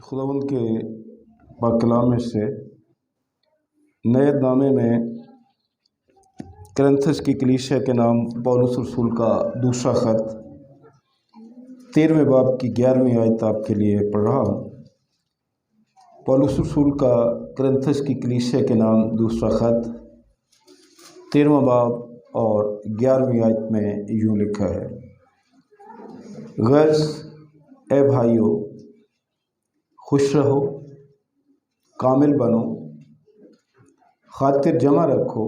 खुदावंद के पाक कलाम में से नए नामे में करंथस की कलीसिया के नाम पौलुस रसूल का दूसरा ख़त 13वें बाब की 11वीं आयत आपके लिए पढ़ रहा हूँ। पौलुस रसूल का करंथस की कलीसिया के नाम दूसरा ख़त 13वां बाब और 11वीं आयत में यूँ लिखा है, गर्ज ए भाइयों खुश रहो, कामिल बनो, खातिर जमा रखो,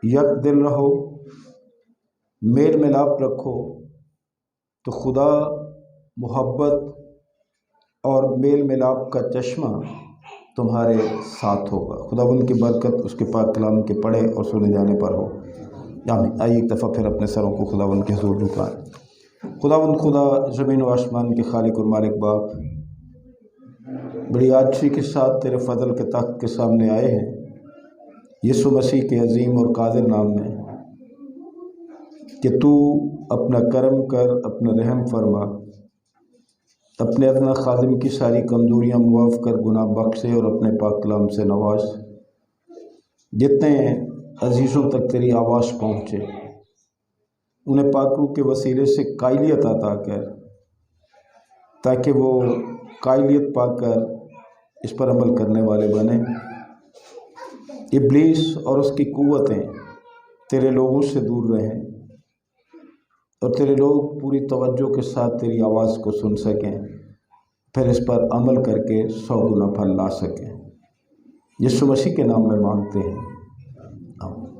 यक दिल रहो, मेल मिलाप रखो, तो खुदा मोहब्बत और मेल मिलाप का चश्मा तुम्हारे साथ होगा। खुदावंद की बरकत उसके पाक कलाम के पढ़े और सुने जाने पर हो। आमीन। आइए एक दफ़ा फिर अपने सरों को खुदावंद के हुज़ूर झुकाएं। खुदावंद खुदा ज़मीन व आसमान के खालिक और मालिक बाप, बड़ी आजिज़ी के साथ तेरे फजल के तख्त के सामने आए हैं यीशु मसीह के अजीम और कादिर नाम में कि तू अपना करम कर, अपना रहम फरमा, अपने अदना खादिम की सारी कमज़ोरियाँ मुआफ़ कर, गुनाह बख्शे और अपने पाक कलाम से नवाज। जितने अजीज़ों तक तेरी आवाज़ पहुँचे उन्हें पाक रूह के वसीले से कायलियत अता कर, ताकि वो कायलियत पाकर इस पर अमल करने वाले बने। इब्लीस और उसकी कुव्वतें तेरे लोगों से दूर रहें और तेरे लोग पूरी तवज्जो के साथ तेरी आवाज़ को सुन सकें, फिर इस पर अमल करके 100 गुना फल ला सकें। यीशु मसीह के नाम में मांगते हैं, आमीन।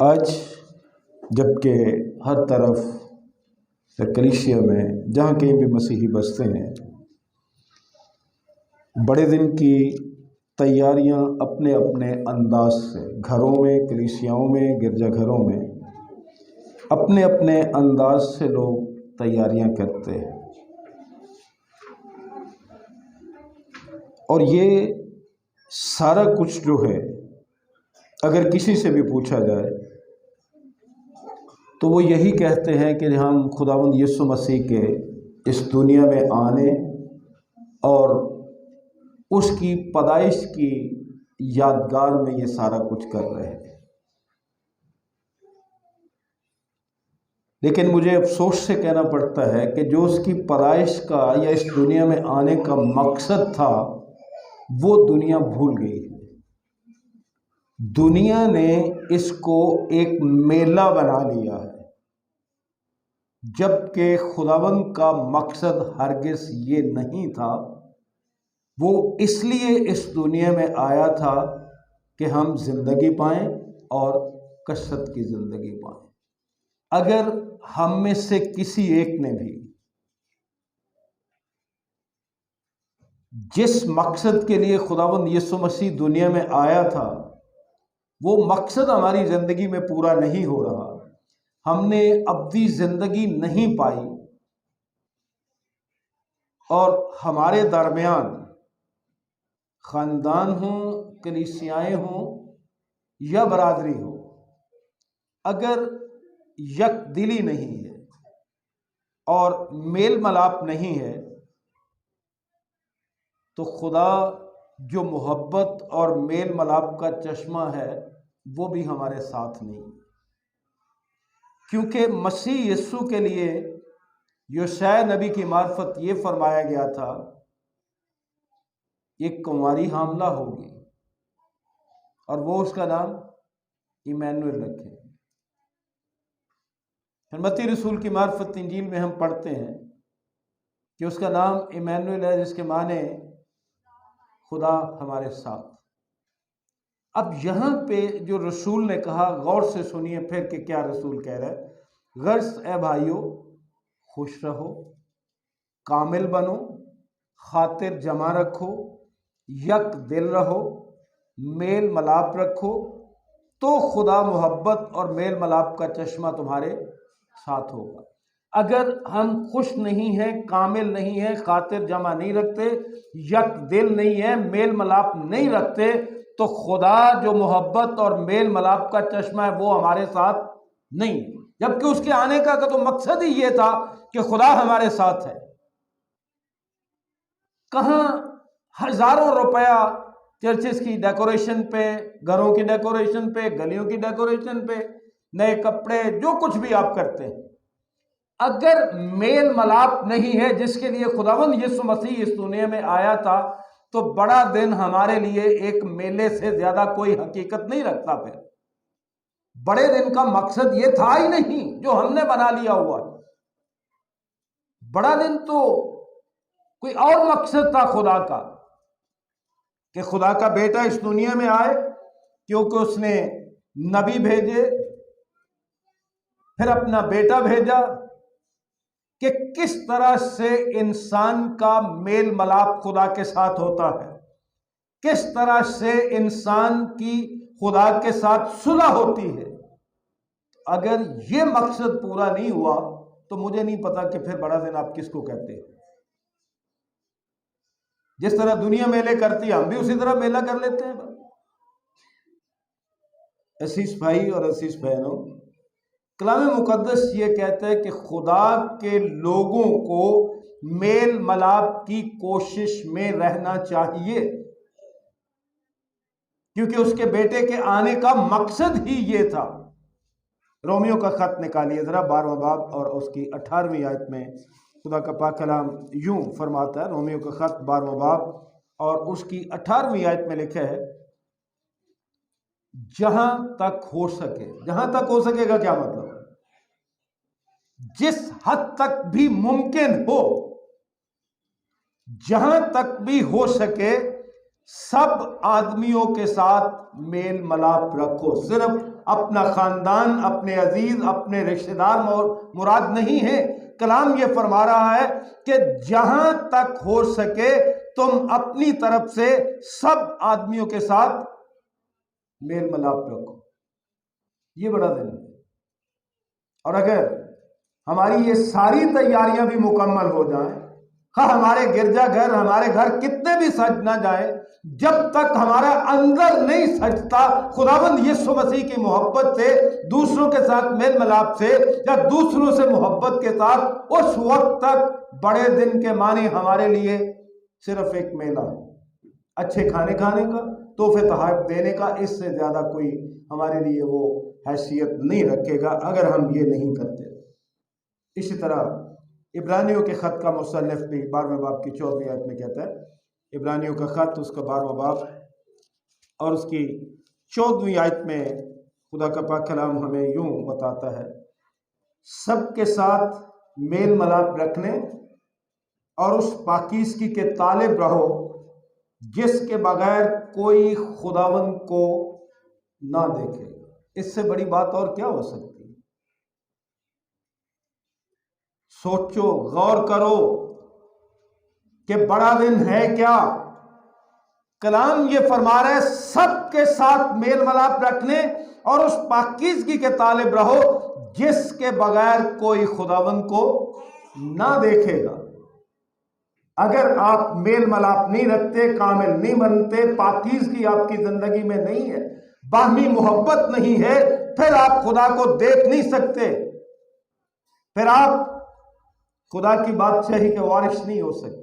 आज जबकि हर तरफ कलीसिया में जहाँ कहीं भी मसीही बसते हैं, बड़े दिन की तैयारियां अपने अपने अंदाज से घरों में, कलीसियाओं में, गिरजाघरों में अपने अपने अंदाज से लोग तैयारियां करते हैं। और ये सारा कुछ जो है, अगर किसी से भी पूछा जाए तो वो यही कहते हैं कि हम खुदावंद यीशु मसीह के इस दुनिया में आने और उसकी पैदाइश की यादगार में ये सारा कुछ कर रहे हैं। लेकिन मुझे अफसोस से कहना पड़ता है कि जो उसकी पैदाइश का या इस दुनिया में आने का मकसद था, वो दुनिया भूल गई है। दुनिया ने इसको एक मेला बना लिया है, जबकि खुदावंद का मकसद हरगिज़ ये नहीं था। वो इसलिए इस दुनिया में आया था कि हम जिंदगी पाएं और कसरत की ज़िंदगी पाएं। अगर हम में से किसी एक ने भी जिस मकसद के लिए खुदावंद यीशु मसीह दुनिया में आया था, वो मकसद हमारी ज़िंदगी में पूरा नहीं हो रहा, हमने अब्दी ज़िंदगी नहीं पाई और हमारे दरमियान ख़ानदान हो, कलीसियाएँ हों या बरादरी हो, अगर यकदिली नहीं है और मेल मिलाप नहीं है, तो खुदा जो मोहब्बत और मेल मिलाप का चश्मा है वो भी हमारे साथ नहीं। क्योंकि मसीह यीशु के लिए योशाया नबी की मार्फत ये फरमाया गया था, एक कुंवारी हामला होगी और वो उसका नाम इमैनुएल रखे। फिर मत्ती रसूल की मार्फत इंजील में हम पढ़ते हैं कि उसका नाम इमैनुएल है, जिसके माने खुदा हमारे साथ। अब यहाँ पे जो रसूल ने कहा, गौर से सुनिए फिर कि क्या रसूल कह रहा है। गर्ज ए भाइयों खुश रहो, कामिल बनो, खातिर जमा रखो, यक दिल रहो, मेल मिलाप रखो, तो खुदा मोहब्बत और मेल मिलाप का चश्मा तुम्हारे साथ होगा। अगर हम खुश नहीं हैं, कामिल नहीं हैं, खातिर जमा नहीं रखते, यक दिल नहीं है, मेल मिलाप नहीं रखते, तो खुदा जो मोहब्बत और मेल मिलाप का चश्मा है वो हमारे साथ नहीं। जबकि उसके आने का तो मकसद ही ये था कि खुदा हमारे साथ है। कहाँ हजारों रुपया चर्चेस की डेकोरेशन पे, घरों की डेकोरेशन पे, गलियों की डेकोरेशन पे, नए कपड़े, जो कुछ भी आप करते हैं, अगर मेल मलाप नहीं है जिसके लिए खुदावंद यीशु मसीह इस दुनिया में आया था, तो बड़ा दिन हमारे लिए एक मेले से ज्यादा कोई हकीकत नहीं रखता। फिर बड़े दिन का मकसद ये था ही नहीं जो हमने बना लिया हुआ। बड़ा दिन तो कोई और मकसद था खुदा का, कि खुदा का बेटा इस दुनिया में आए, क्योंकि उसने नबी भेजे, फिर अपना बेटा भेजा, कि किस तरह से इंसान का मेल मलाप खुदा के साथ होता है, किस तरह से इंसान की खुदा के साथ सुलह होती है। अगर यह मकसद पूरा नहीं हुआ तो मुझे नहीं पता कि फिर बड़ा दिन आप किसको कहते हैं। जिस तरह दुनिया मेले करती है, हम भी उसी तरह मेला कर लेते हैं। असीस भाई और असीस बहनों, कलाम मुकद्दस ये कहता है कि खुदा के लोगों को मेल मलाप की कोशिश में रहना चाहिए, क्योंकि उसके बेटे के आने का मकसद ही ये था। रोमियो का खत निकालिए जरा, 12वां बाब और उसकी 18वीं आयत में खुदा का पाक कलाम यूं फरमाता है। रोमियो का खत 12वां बाब और उसकी 18वीं आयत में लिखा है, जहां तक हो सके। जहां तक हो सकेगा क्या मतलब? जिस हद तक भी मुमकिन हो, जहां तक भी हो सके, सब आदमियों के साथ मेल मलाप रखो। सिर्फ अपना खानदान, अपने अजीज, अपने रिश्तेदार मुराद नहीं है। कलाम ये फरमा रहा है कि जहां तक हो सके तुम अपनी तरफ से सब आदमियों के साथ मेल मलाप रखो। ये बड़ा दिन है। और अगर हमारी ये सारी तैयारियां भी मुकम्मल हो जाएं, हाँ, हमारे गिरजाघर, हमारे घर कितने भी सज ना जाए, जब तक हमारा अंदर नहीं सजता खुदावंद यीशु मसीह की मोहब्बत से, दूसरों के साथ मेल मलाप से, या दूसरों से मोहब्बत के साथ, उस वक्त तक बड़े दिन के माने हमारे लिए सिर्फ एक मेला, अच्छे खाने खाने का, तोहफे तोहफे देने का, इससे ज्यादा कोई हमारे लिए वो हैसियत नहीं रखेगा अगर हम ये नहीं करते। इसी तरह इब्रानियों के खत का मुसन्निफ भी 12वें बाब की 14वीं आयत में कहता है, इब्रानियों का खत उसका 12वां बाब और उसकी 14वीं आयत में खुदा का पाक कलाम हमें यूं बताता है, सबके साथ मेल मलाप रखने और उस पाकीज़गी के तालिब रहो जिसके बगैर कोई खुदावंद को ना देखे। इससे बड़ी बात और क्या हो सकती है? सोचो, गौर करो कि बड़ा दिन है क्या। कलाम ये फरमा रहा है, सबके साथ मेल मलाप रखने और उस पाकीज़गी के तालिब रहो जिसके बगैर कोई खुदावंद को ना देखेगा। अगर आप मेल मलाप नहीं रखते, कामिल नहीं बनते, पाकीज़गी आपकी जिंदगी में नहीं है, बाहमी मोहब्बत नहीं है, फिर आप खुदा को देख नहीं सकते, फिर आप खुदा की बादशाही के वारिस नहीं हो सकते।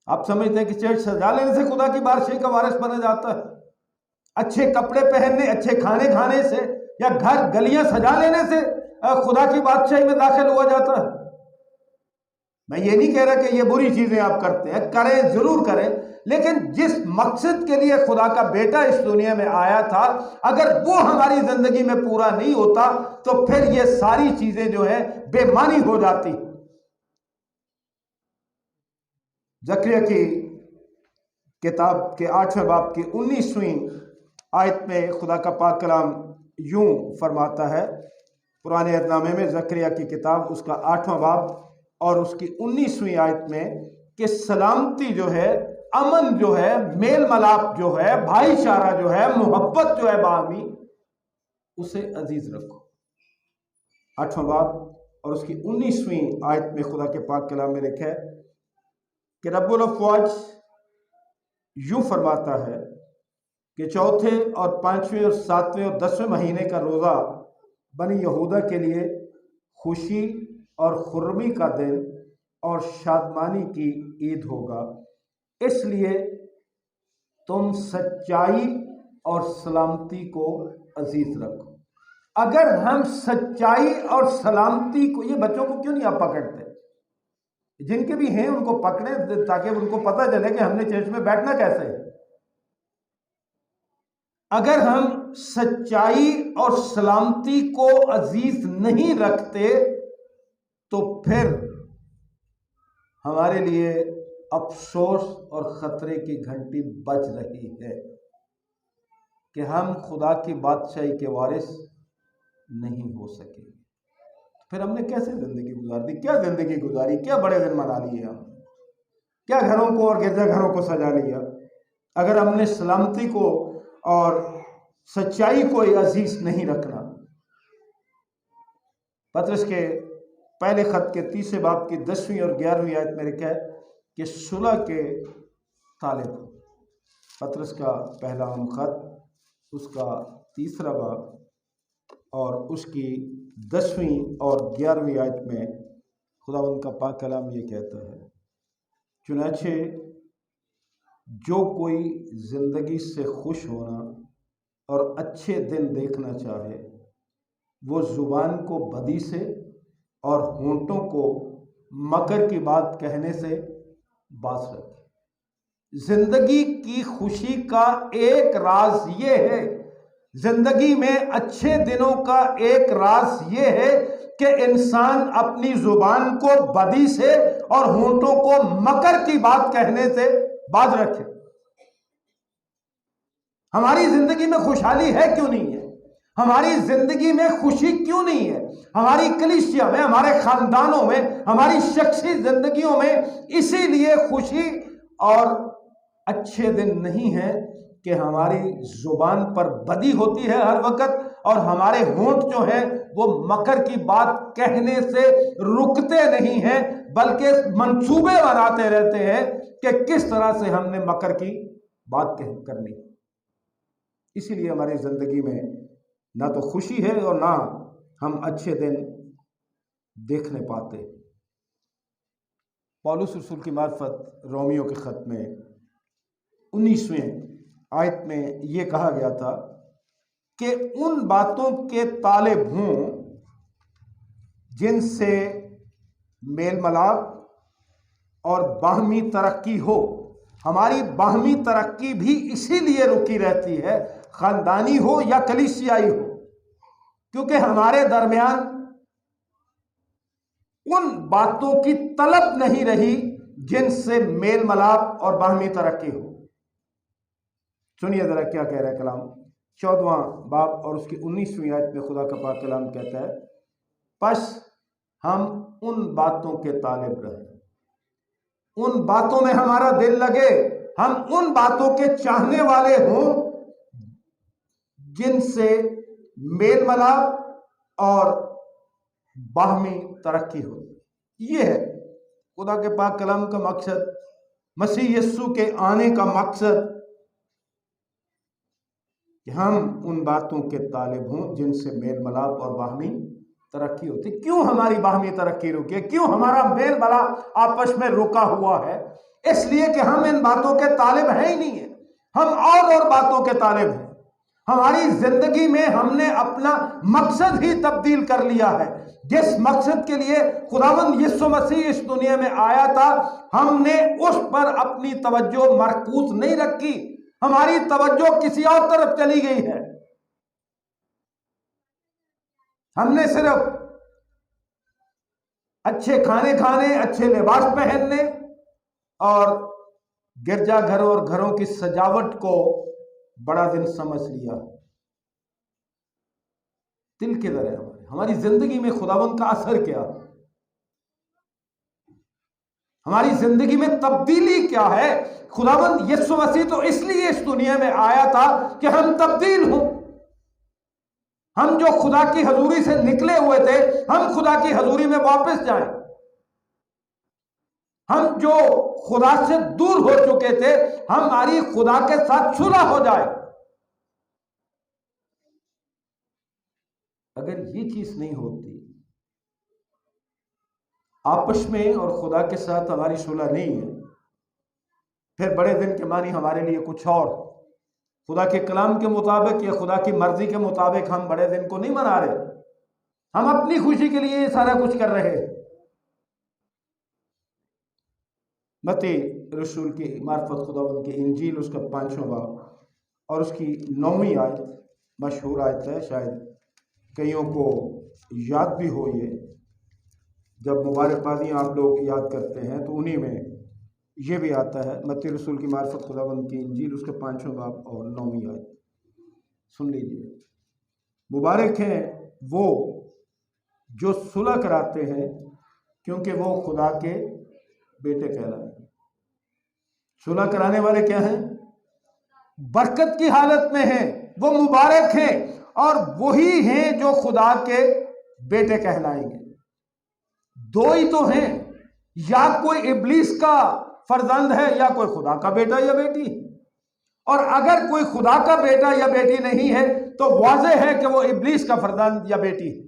आप समझते हैं कि चर्च सजा लेने से खुदा की बादशाही का वारिस बना जाता है? अच्छे कपड़े पहनने, अच्छे खाने खाने से, या घर गलियां सजा लेने से खुदा की बादशाही में दाखिल हुआ जाता है? मैं ये नहीं कह रहा कि ये बुरी चीजें आप करते हैं, करें, जरूर करें, लेकिन जिस मकसद के लिए खुदा का बेटा इस दुनिया में आया था, अगर वो हमारी जिंदगी में पूरा नहीं होता तो फिर ये सारी चीजें जो है बेमानी हो जाती। जकरिया की किताब के 8वें बाब की 19वीं आयत में खुदा का पाक कलाम यूं फरमाता है, पुराने अहदनामे में जकरिया की किताब उसका 8वां बाब और उसकी 19वीं आयत में, कि सलामती जो है, अमन जो है, मेल मलाप जो है, भाईचारा जो है, मोहब्बत जो है बाहमी, उसे अजीज रखो। 8वां बाब और उसकी 19वीं आयत में खुदा के पाक कलाम में लिखा है कि रब्बुल अफ़वाज यूं फरमाता है कि चौथे और 5वें और 7वें और 10वें महीने का रोज़ा बनी यहूदा के लिए खुशी और खुर्मी का दिन और शादमानी की ईद होगा, इसलिए तुम सच्चाई और सलामती को अजीज रखो। अगर हम सच्चाई और सलामती को, ये बच्चों को क्यों नहीं आप पकड़ते? जिनके भी हैं उनको पकड़े ताकि उनको पता चले कि हमने चर्च में बैठना कैसे है। अगर हम सच्चाई और सलामती को अजीज नहीं रखते तो फिर हमारे लिए अफसोस और खतरे की घंटी बज रही है कि हम खुदा की बादशाही के वारिस नहीं हो सकेंगे। फिर हमने कैसे जिंदगी गुजार दी? क्या जिंदगी गुजारी? क्या बड़े दिन मना लिए हम? क्या घरों को और गिरजाघरों को सजा लिया? अगर हमने सलामती को और सच्चाई को अजीज नहीं रखना। पतरस के पहले खत के 3 बाब की 10वीं और 11वीं आयत में लिखा है कि सुलह के तालिब। पतरस का पहला आम खत, उसका 3 बाब और उसकी 10वीं और 11वीं आयत में खुदावंद का पाक कलाम ये कहता है, चुनाचे जो कोई जिंदगी से खुश होना और अच्छे दिन देखना चाहे वो जुबान को बदी से और होंठों को मकर की बात कहने से बाज रखे। जिंदगी की खुशी का एक राज ये है, जिंदगी में अच्छे दिनों का एक राज ये है कि इंसान अपनी जुबान को बदी से और होंठों को मकर की बात कहने से बाज रखे। हमारी जिंदगी में खुशहाली है क्यों नहीं है? हमारी जिंदगी में खुशी क्यों नहीं है? हमारी कलीसिया में, हमारे खानदानों में, हमारी शख्सी जिंदगियों में इसीलिए खुशी और अच्छे दिन नहीं है कि हमारी जुबान पर बदी होती है हर वक्त और हमारे होंठ जो हैं वो मकर की बात कहने से रुकते नहीं हैं, बल्कि मंसूबे बनाते रहते हैं कि किस तरह से हमने मकर की बात करनी। इसीलिए हमारी जिंदगी में ना तो खुशी है और ना हम अच्छे दिन देखने पाते। पौलुस रसूल की मार्फत रोमियो के खत में 19वें आयत में यह कहा गया था कि उन बातों के तालिब हों जिनसे मेल मिलाप और बाहमी तरक्की हो। हमारी बाहमी तरक्की भी इसीलिए रुकी रहती है, खानदानी हो या कलीसियाई हो, क्योंकि हमारे दरमियान उन बातों की तलब नहीं रही जिनसे मेल मिलाप और बाहमी तरक्की हो। सुनिए जरा क्या कह रहा है कलाम। 14वां बाब और उसकी 19वीं आयत में खुदा का पाक कलाम कहता है, बस हम उन बातों के तालिब रहे, उन बातों में हमारा दिल लगे, हम उन बातों के चाहने वाले हों जिनसे मेल मिलाप और बाहमी तरक्की हो। यह है खुदा के पाक कलाम का मकसद, मसीह यीशु के आने का मकसद, कि हम उन बातों के तालिब हों जिनसे मेल मिलाप और बाहमी तरक्की होती। क्यों हमारी बाहमी तरक्की रुकी है? क्यों हमारा मेल मिलाप आपस में रुका हुआ है? इसलिए कि हम इन बातों के तालिब हैं ही नहीं है, हम और बातों के तालिब हैं। हमारी जिंदगी में हमने अपना मकसद ही तब्दील कर लिया है। जिस मकसद के लिए खुदावंद यीशु मसीह इस दुनिया में आया था, हमने उस पर अपनी तवज्जो मरकूज नहीं रखी, हमारी तवज्जो किसी और तरफ चली गई है। हमने सिर्फ अच्छे खाने खाने, अच्छे लिबास पहनने और गिरजाघरों और घरों की सजावट को बड़ा दिन समझ लिया। दिल किधर है हमारी जिंदगी में? खुदावंद का असर क्या? हमारी जिंदगी में तब्दीली क्या है? खुदावंद यीशु मसीह तो इसलिए इस दुनिया में आया था कि हम तब्दील हों। हम जो खुदा की हजूरी से निकले हुए थे, हम खुदा की हजूरी में वापस जाएं। हम जो खुदा से दूर हो चुके थे, हमारी खुदा के साथ सुलह हो जाए। अगर ये चीज नहीं होती, आपस में और खुदा के साथ हमारी सुलह नहीं है, फिर बड़े दिन के मानी हमारे लिए कुछ और, खुदा के कलाम के मुताबिक या खुदा की मर्जी के मुताबिक हम बड़े दिन को नहीं मना रहे, हम अपनी खुशी के लिए सारा कुछ कर रहे हैं। मत्ती रसूल की मार्फत खुदावंद की इंजील उसका 5वां बाब और उसकी 9वीं आयत मशहूर आयत है, शायद कईयों को याद भी हो। जब मुबारकबादियाँ आप लोग याद करते हैं तो उन्हीं में ये भी आता है। मत्ती रसूल की मार्फत खुदावंद की इंजील उसके 5वां बाब और 9वीं आयत सुन लीजिए। मुबारक हैं वो जो सुलह कराते हैं, क्योंकि वो खुदा के बेटे कहलाएंगे। सुलह कराने वाले क्या हैं? बरकत की हालत में हैं, वो मुबारक हैं और वही हैं जो खुदा के बेटे कहलाएंगे। दो ही तो हैं, या कोई इब्लीस का फर्जंद है या कोई खुदा का बेटा या बेटी। और अगर कोई खुदा का बेटा या बेटी नहीं है तो वाज़ेह है कि वो इब्लीस का फर्जंद या बेटी है।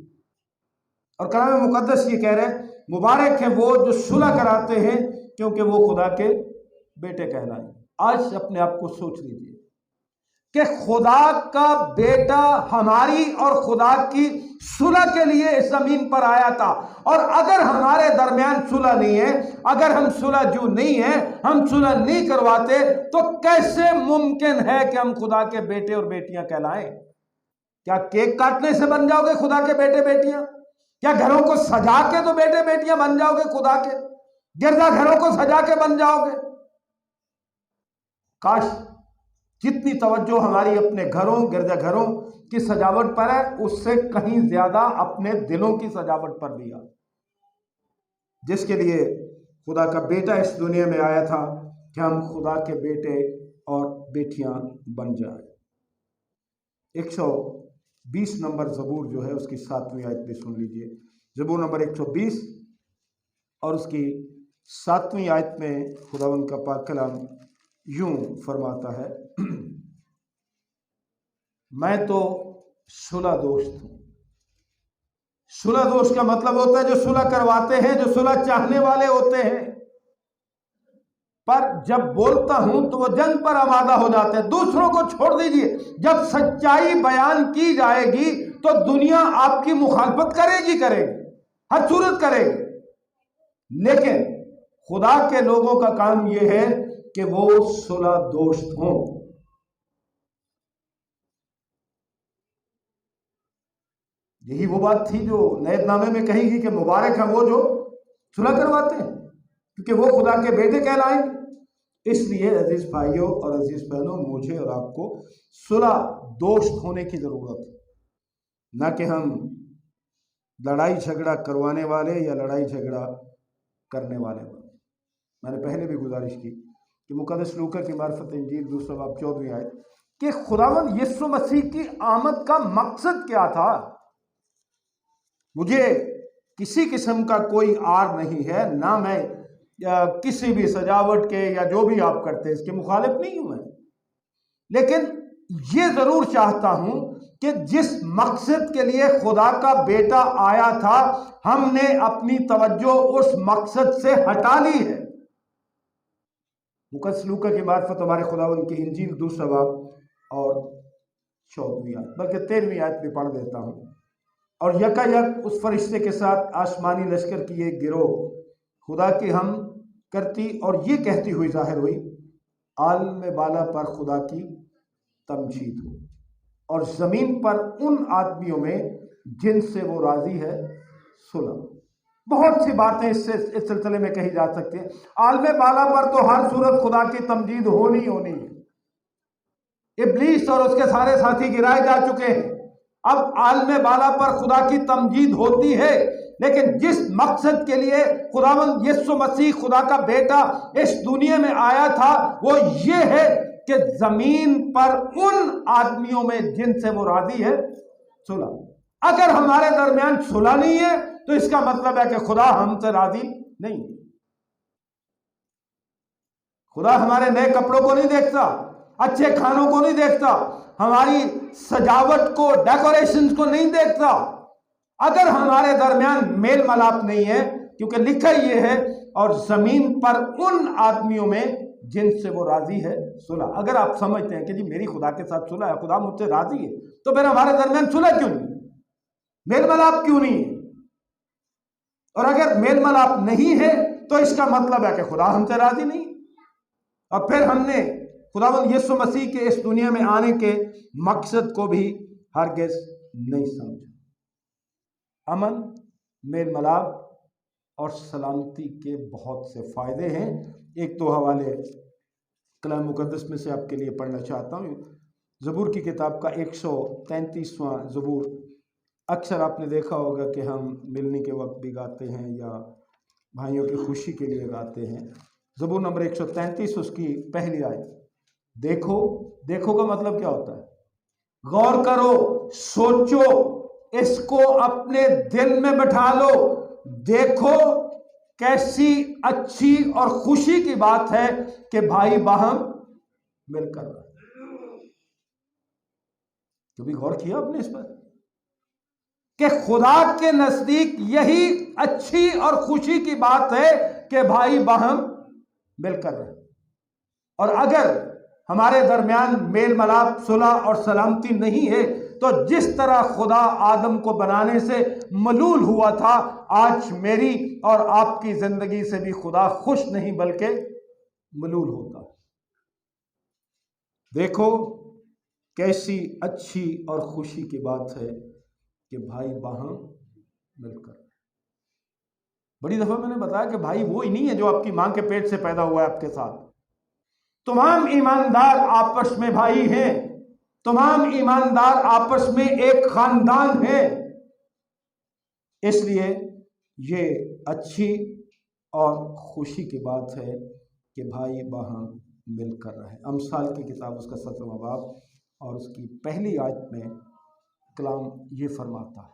और कलाम मुकद्दस ये कह रहे हैं, मुबारक है वो जो सुलह कराते हैं, क्योंकि वो खुदा के बेटे कहलाएंगे। आज अपने आप को सोच लीजिए कि खुदा का बेटा हमारी और खुदा की सुलह के लिए इस जमीन पर आया था। और अगर हमारे दरमियान सुलह नहीं है, अगर हम सुलहजू नहीं है, हम सुलह नहीं करवाते, तो कैसे मुमकिन है कि हम खुदा के बेटे और बेटियां कहलाएं? क्या केक काटने से बन जाओगे खुदा के बेटे बेटियां? क्या घरों को सजा के तो बेटे बेटियां बन जाओगे खुदा के? गिरजा घरों को सजा के बन जाओगे? काश जितनी तवज्जो हमारी अपने घरों गिरजा घरों की सजावट पर है, उससे कहीं ज्यादा अपने दिलों की सजावट पर भी है, जिसके लिए खुदा का बेटा इस दुनिया में आया था कि हम खुदा के बेटे और बेटियां बन जाए। 120 नंबर ज़बूर जो है उसकी 7वीं आयत भी सुन लीजिए। ज़बूर नंबर 120 और उसकी 7वीं आयत में खुदावंद का पाक कलाम यूं फरमाता है, मैं तो सुलह दोस्त हूं। सुलह दोस्त का मतलब होता है जो सुलह करवाते हैं, जो सुलह चाहने वाले होते हैं। पर जब बोलता हूं तो वो जंग पर आमादा हो जाते हैं। दूसरों को छोड़ दीजिए, जब सच्चाई बयान की जाएगी तो दुनिया आपकी मुखालफत करेगी, हर सूरत करेगी। लेकिन खुदा के लोगों का काम यह है कि वो सुलह दोस्त हों। यही वो बात थी जो नयतनामे में कही गई कि मुबारक है वो जो सुलह करवाते हैं, क्योंकि वो खुदा के बेटे कहलाएंगे। इसलिए अजीज भाइयों और अजीज बहनों, मुझे और आपको सुलह दोस्त होने की जरूरत है, ना कि हम लड़ाई झगड़ा करवाने वाले या लड़ाई झगड़ा करने वाले बने। मैंने पहले भी गुजारिश की कि मुकद्दस लूका की मार्फत इंजील 2 बाब 14वीं आयत कि खुदावंद यीशु मसीह की आमद का मकसद क्या था। मुझे किसी किस्म का कोई आर नहीं है, ना मैं किसी भी सजावट के या जो भी आप करते हैं इसके मुखालिफ नहीं हूं मैं, लेकिन ये जरूर चाहता हूं कि जिस मकसद के लिए खुदा का बेटा आया था, हमने अपनी तवज्जो उस मकसद से हटा ली है। मुकद्दस लूका की मार्फत हमारे खुदावंद की इंजील 2 बाब और 14वीं आयत, बल्कि 13वीं आयत भी पढ़ देता हूं। और यकायक उस फरिश्ते के साथ आसमानी लश्कर की एक गिरोह खुदा की हम करती और ये कहती हुई जाहिर हुई, आलम बाला पर खुदा की तमजीद हो और जमीन पर उन आदमियों में जिनसे वो राजी है सुलह। बहुत सी बातें इस सिलसिले में कही जा सकती है। आलम बाला पर तो हर सूरत खुदा की तमजीद होनी है। इब्लीस और उसके सारे साथी गिराए जा चुके हैं। अब आलम बाला पर खुदा की तमजीद होती है, लेकिन जिस मकसद के लिए खुदावंद यीशु मसीह खुदा का बेटा इस दुनिया में आया था, वो ये है कि जमीन पर उन आदमियों में जिनसे वो राजी है सुलह। अगर हमारे दरमियान सुलह नहीं है तो इसका मतलब है कि खुदा हमसे राजी नहीं। खुदा हमारे नए कपड़ों को नहीं देखता, अच्छे खानों को नहीं देखता, हमारी सजावट को, डेकोरेशंस को नहीं देखता। अगर हमारे दरमियान मेल मिलाप नहीं है क्योंकि लिखा ये है और जमीन पर उन आदमियों में जिनसे वो राजी है सुलह। अगर आप समझते हैं कि जी मेरी खुदा के साथ सुलह है, खुदा मुझसे राजी है, तो फिर हमारे दरमियान सुलह क्यों नहीं, मेल मिलाप क्यों नहीं है? और अगर मेल मिलाप नहीं है तो इसका मतलब है कि खुदा हमसे राजी नहीं। और फिर हमने खुदावंद यीशु मसीह के इस दुनिया में आने के मकसद को भी हरगिज नहीं समझा। अमन, मेल मिलाप और सलामती के बहुत से फायदे हैं। एक दो हवाले कलाम मुकद्दस में से आपके लिए पढ़ना चाहता हूँ। ज़बूर की किताब का 133वां ज़बूर, अक्सर आपने देखा होगा कि हम मिलने के वक्त भी गाते हैं या भाइयों की खुशी के लिए गाते हैं। ज़बूर नंबर 133, उसकी पहली आयत। देखो, देखो का मतलब क्या होता है? गौर करो, सोचो, इसको अपने दिल में बैठा लो। देखो कैसी अच्छी और खुशी की बात है कि भाई बहन मिलकर रहे। कभी गौर किया आपने इस पर कि खुदा के नजदीक यही अच्छी और खुशी की बात है कि भाई बहन मिलकर रहे। और अगर हमारे दरमियान मेल मिलाप, सुलह और सलामती नहीं है तो जिस तरह खुदा आदम को बनाने से मलूल हुआ था, आज मेरी और आपकी जिंदगी से भी खुदा खुश नहीं बल्कि मलूल होता है। देखो कैसी अच्छी और खुशी की बात है कि भाई बहन मिलकर। बड़ी दफा मैंने बताया कि भाई वो ही नहीं है जो आपकी मां के पेट से पैदा हुआ है आपके साथ। तमाम ईमानदार आपस में भाई हैं, तमाम ईमानदार आपस में एक खानदान है। इसलिए ये अच्छी और खुशी की बात है कि भाई बहन मिलकर रहे। अमसाल की किताब उसका 17वां बाब और उसकी पहली आयत में कलाम ये फरमाता है।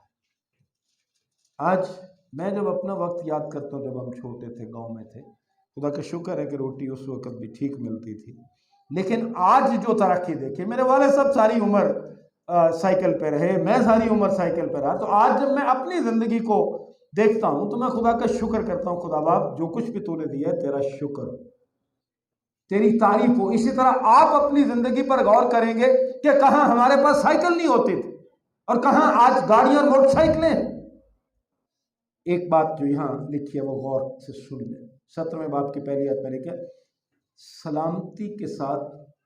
आज मैं जब अपना वक्त याद करता हूँ, जब हम छोटे थे, गांव में थे, खुदा का शुक्र है कि रोटी उस वक्त भी ठीक मिलती थी। लेकिन आज जो तरक्की देखिए, मेरे वाले सब सारी उम्र साइकिल पे रहे, मैं सारी उम्र साइकिल पे रहा, तो आज जब मैं अपनी ज़िंदगी को देखता हूँ तो मैं खुदा का शुक्र करता हूँ। खुदा बाप, जो कुछ भी तूने दिया है तेरा शुक्र, तेरी तारीफ हो। इसी तरह आप अपनी ज़िंदगी पर गौर करेंगे कि कहाँ हमारे पास साइकिल नहीं होती थी और कहाँ आज गाड़ियाँ और मोटरसाइकिलें। एक बात जो यहाँ लिखी है वो गौर से सुन ले। 17वें बाब की पहली आयत में लिखा, सलामती के साथ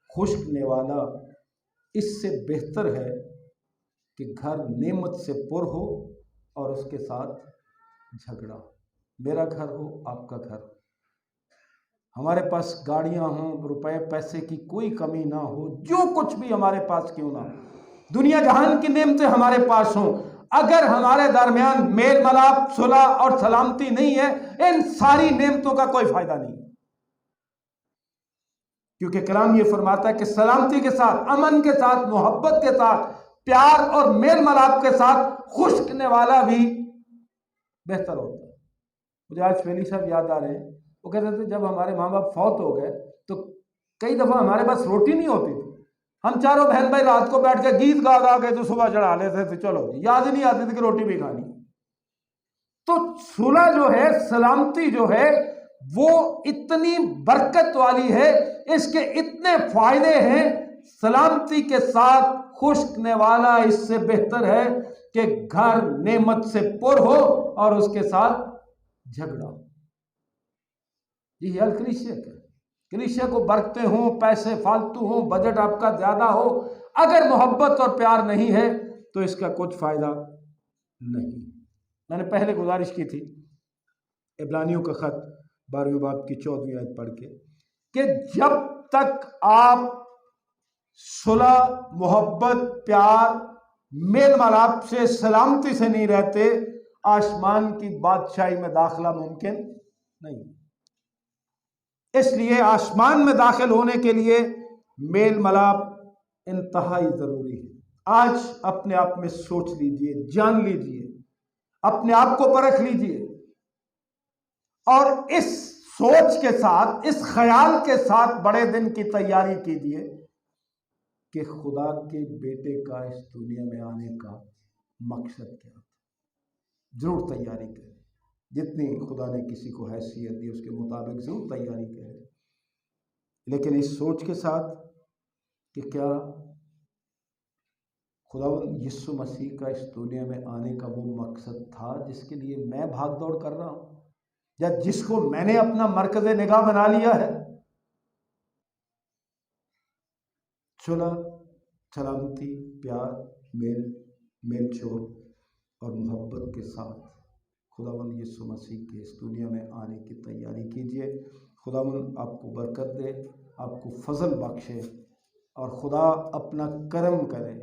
खुशकने वाला इससे बेहतर है कि घर नेमत से पुर हो और उसके साथ झगड़ा। मेरा घर हो, आपका घर हो, हमारे पास गाड़ियां हों, रुपए पैसे की कोई कमी ना हो, जो कुछ भी हमारे पास क्यों ना, दुनिया जहान की नेमतें हमारे पास हों, अगर हमारे दरमियान मेल मिलाप, सुलह और सलामती नहीं है, इन सारी नेमतों का कोई फायदा नहीं। क्योंकि कलाम ये फरमाता है कि सलामती के साथ, अमन के साथ, मोहब्बत के साथ, प्यार और मेल मिलाप के साथ खुशकने वाला भी बेहतर होता है। मुझे आज फेली साहब याद आ रहे हैं, वो कहते थे जब हमारे माँ बाप फौत हो गए तो कई दफा हमारे पास रोटी नहीं होती थी, हम चारों बहन भाई रात को बैठ के गीत गा गा के तो सुबह चढ़ा लेते थे, चलो याद ही नहीं आती थी कि रोटी भी खानी। तो सुलह जो है, सलामती जो है, वो इतनी बरकत वाली है, इसके इतने फायदे हैं। सलामती के साथ खुशकने वाला इससे बेहतर है कि घर नेमत से पुर हो और उसके साथ झगड़ा। ये कलीसिया का, कलीसिया को बरकते हों, पैसे फालतू हों, बजट आपका ज्यादा हो, अगर मोहब्बत और प्यार नहीं है तो इसका कुछ फायदा नहीं। मैंने पहले गुजारिश की थी इब्रानियों का खत 12वें बाब की 14वीं आयत पढ़ के कि जब तक आप सुलह, मोहब्बत, प्यार, मेल मिलाप से, सलामती से नहीं रहते, आसमान की बादशाही में दाखिला मुमकिन नहीं। इसलिए आसमान में दाखिल होने के लिए मेल मिलाप इंतहाई जरूरी है। आज अपने आप में सोच लीजिए, जान लीजिए, अपने आप को परख लीजिए और इस सोच के साथ, इस ख्याल के साथ बड़े दिन की तैयारी कीजिए कि खुदा के बेटे का इस दुनिया में आने का मकसद क्या था। जरूर तैयारी करें। जितनी खुदा ने किसी को हैसियत दी उसके मुताबिक ज़रूर तैयारी करें, लेकिन इस सोच के साथ कि क्या खुदावंद यीशु मसीह का इस दुनिया में आने का वो मकसद था जिसके लिए मैं भाग दौड़ कर रहा हूँ, या जिसको मैंने अपना मरकज़ निगाह बना लिया है। सुलह, सलामती, प्यार, मेल जोल और मोहब्बत के साथ खुदावंद यीशु मसीह के इस दुनिया में आने की तैयारी कीजिए। खुदावंद आपको बरकत दे, आपको फजल बख्शे और खुदा अपना करम करे।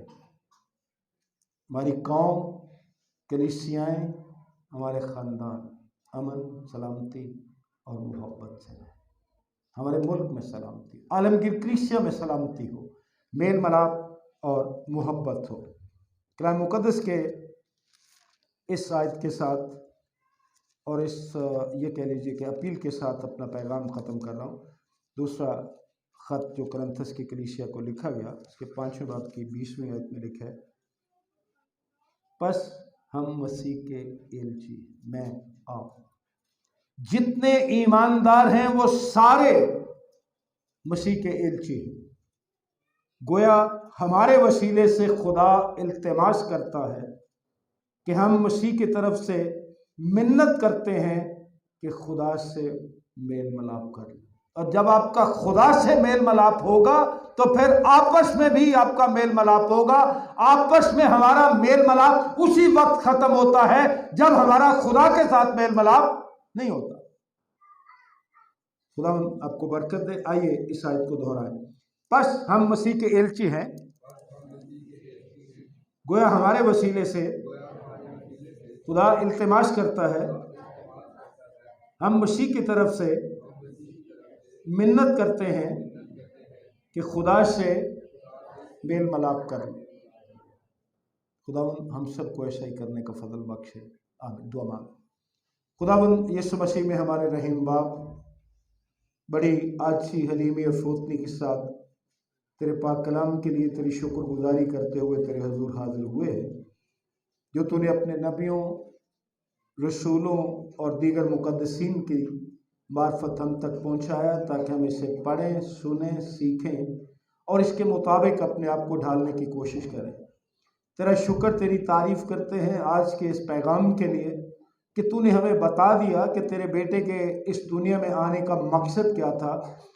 हमारी कौम, कलीसियाएँ, हमारे ख़ानदान अमन, सलामती और मोहब्बत से रहें। हमारे मुल्क में सलामती, आलमगीर कलीसिया में सलामती हो, मेल मिलाप और मोहब्बत हो। कलाम मुक़द्दस के इस आयत के साथ और इस ये कह लीजिए कि अपील के साथ अपना पैगाम ख़त्म कर रहा हूँ। दूसरा ख़त जो करंथस की कलीसिया को लिखा गया, उसके 5वें बाब की 20वीं आयत में लिखा है, बस हम मसीह के एलची, मैं आप जितने ईमानदार हैं वो सारे मसीह के एलची हैं। गोया हमारे वसीले से खुदा इल्तिमास करता है कि हम मसीह की तरफ से मिन्नत करते हैं कि खुदा से मेल मिलाप कर लें। और जब आपका खुदा से मेल मिलाप होगा तो फिर आपस में भी आपका मेल मिलाप होगा। आपस में हमारा मेल मिलाप उसी वक्त खत्म होता है जब हमारा खुदा के साथ मेल मिलाप नहीं होता। खुदा आपको बरकत दे। आइए इस आयत को दोहराएं। बस हम मसीह के एलची हैं, गोया हमारे वसीले से खुदा इल्तिमास करता है, हम मसीह की तरफ से मिन्नत करते हैं कि खुदा से मेल मिलाप कर लें। खुदावंद हम सबको ऐसा ही करने का फजल बख्शे। आमीन। दुआ मांग। खुदावंद यीशु मसीह में हमारे रहीम बाप, बड़ी आजी हलीमी और फरोतनी के साथ तेरे पाक कलाम के लिए तेरी शुक्रगुजारी करते हुए तेरे हजूर हाजिर हुए हैं, जो तूने अपने नबियों, रसूलों और दीगर मुकद्दसीन की मार्फत हम तक पहुँचाया, ताकि हम इसे पढ़ें, सुनें, सीखें और इसके मुताबिक अपने आप को ढालने की कोशिश करें। तेरा शुक्र, तेरी तारीफ़ करते हैं आज के इस पैगाम के लिए कि तूने हमें बता दिया कि तेरे बेटे के इस दुनिया में आने का मकसद क्या था,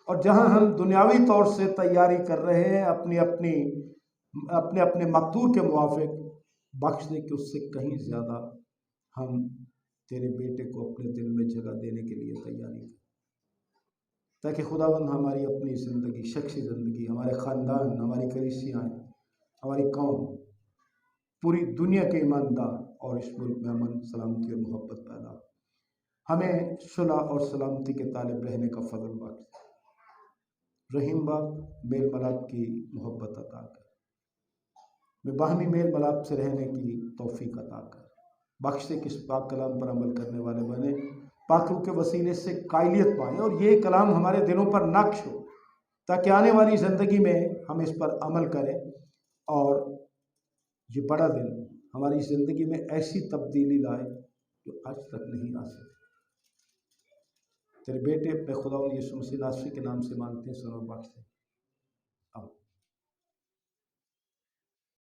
और जहां हम दुनियावी तौर से तैयारी कर रहे हैं अपने अपने मकदूर के मुआफिक, बख्श दे कि उससे कहीं ज़्यादा हम तेरे बेटे को अपने दिल में जगह देने के लिए तैयारी करें, ताकि खुदावंद हमारी अपनी ज़िंदगी, शख्सी ज़िंदगी, हमारे ख़ानदान, हमारी कलीसियाँ, हमारी कौम, पूरी दुनिया के ईमानदार और इस मुल्क में अमन, सलामती और मोहब्बत पैदा हो। हमें सुलह और सलामती के तालिब रहने का फजल बख्श। रहीम बाप, मेल मिलाप की मोहब्बत अता कर, में बाहमी मेल मिलाप से रहने की तौफीक अता कर। बख्श से किस पाक कलाम पर अमल करने वाले बने, पाक रूह के वसीले से कायलियत पाएँ और ये कलाम हमारे दिलों पर नक्श हो, ताकि आने वाली ज़िंदगी में हम इस पर अमल करें और ये बड़ा दिन हमारी ज़िंदगी में ऐसी तब्दीली लाए जो आज तक नहीं आ सके। तेरे बेटे अपने खुदा यीशु मसीह नासरी के नाम से मांगते हैं, सुनो बख्श दे।